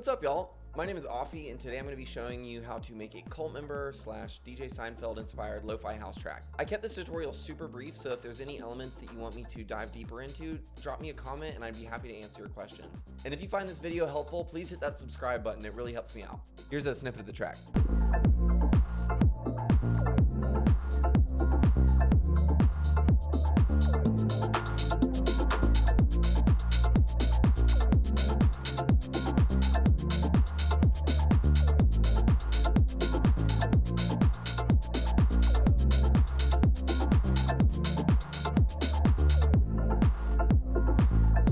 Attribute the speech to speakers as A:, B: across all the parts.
A: What's up, y'all? My name is Offie, and today I'm going to be showing you how to make a cult member / DJ Seinfeld inspired lo-fi house track. I kept this tutorial super brief, so if there's any elements that you want me to dive deeper into, drop me a comment and I'd be happy to answer your questions. And if you find this video helpful, please hit that subscribe button. It really helps me out. Here's a snippet of the track.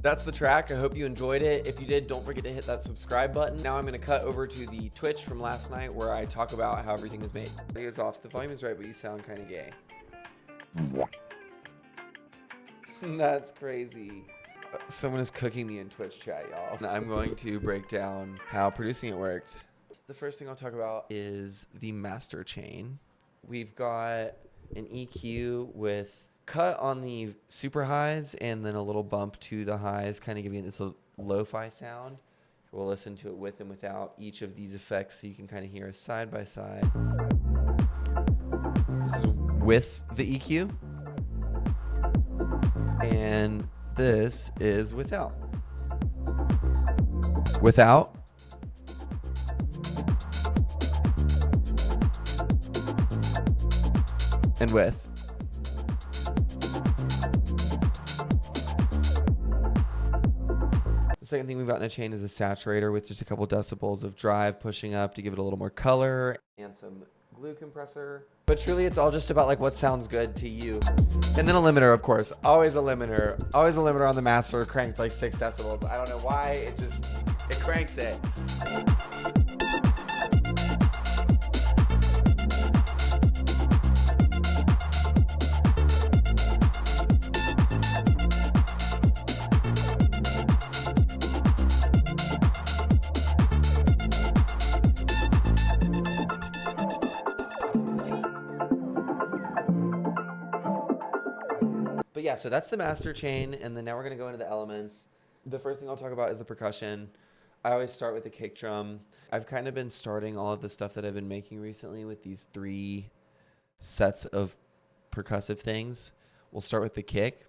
A: That's the track. I hope you enjoyed it. If you did, don't forget to hit that subscribe button. Now I'm going to cut over to the Twitch from last night where I talk about how everything is made. Audio's off. The volume is right, but you sound kind of gay. That's crazy. Someone is cooking me in Twitch chat, y'all. I'm going to break down how producing it worked. The first thing I'll talk about is the master chain. We've got an EQ with cut on the super highs and then a little bump to the highs, kind of giving it this little lo-fi sound. We'll listen to it with and without each of these effects so you can kind of hear us side by side. This is with the EQ. And this is without. Without. And with. The second thing we've got in a chain is a saturator with just a couple decibels of drive pushing up to give it a little more color and some glue compressor. But truly it's all just about like what sounds good to you. And then a limiter, of course. Always a limiter. Always a limiter on the master, cranked like 6 decibels. I don't know why, it cranks it. But yeah, so that's the master chain, and then now we're going to go into the elements. The first thing I'll talk about is the percussion. I always start with the kick drum. I've kind of been starting all of the stuff that I've been making recently with these 3 sets of percussive things. We'll start with the kick.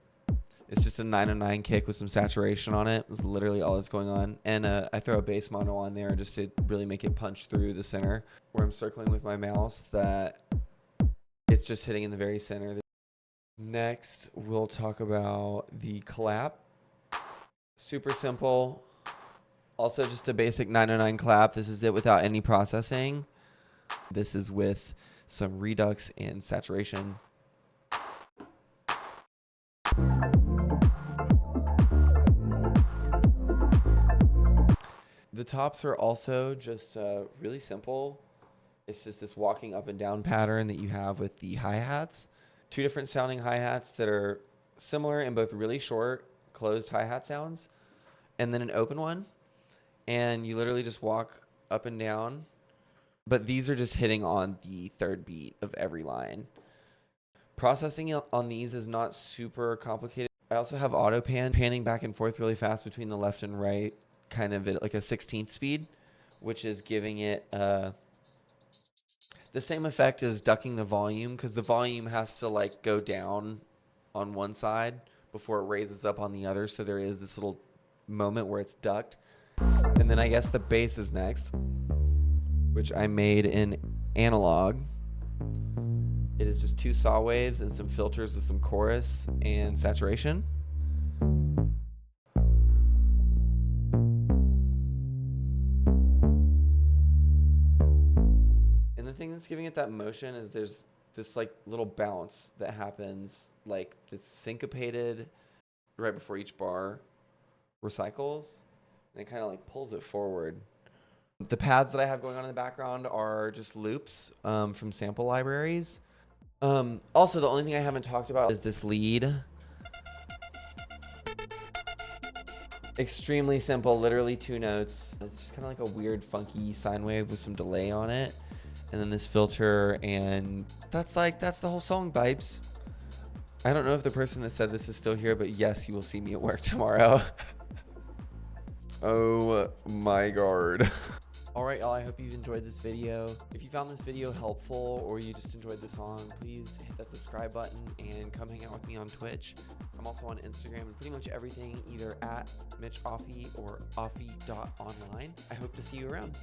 A: It's just a 909 kick with some saturation on it. It's literally all that's going on. And I throw a bass mono on there just to really make it punch through the center, where I'm circling with my mouse that it's just hitting in the very center. Next, we'll talk about the clap. Super simple. Also just a basic 909 clap. This is it without any processing. This is with some redux and saturation. The tops are also just really simple. It's just this walking up and down pattern that you have with the hi-hats. 2 different sounding hi-hats that are similar in both really short closed hi-hat sounds and then an open one. And you literally just walk up and down. But these are just hitting on the 3rd beat of every line. Processing on these is not super complicated. I also have auto panning back and forth really fast between the left and right, kind of at like a 16th speed, which is giving it the same effect as ducking the volume, because the volume has to like go down on one side before it raises up on the other. So there is this little moment where it's ducked. And then I guess the bass is next, which I made in analog. It is just 2 saw waves and some filters with some chorus and saturation. The thing that's giving it that motion is there's this like little bounce that happens, like it's syncopated right before each bar recycles, and it kind of like pulls it forward. The pads that I have going on in the background are just loops from sample libraries. Also, the only thing I haven't talked about is this lead. Extremely simple, literally 2 notes. It's just kind of like a weird funky sine wave with some delay on it. And then this filter, and that's the whole song, vibes. I don't know if the person that said this is still here, but yes, you will see me at work tomorrow. Oh my god. All right, y'all, I hope you've enjoyed this video. If you found this video helpful or you just enjoyed the song, please hit that subscribe button and come hang out with me on Twitch. I'm also on Instagram and pretty much everything, either at Mitch Offie or offie.online. I hope to see you around.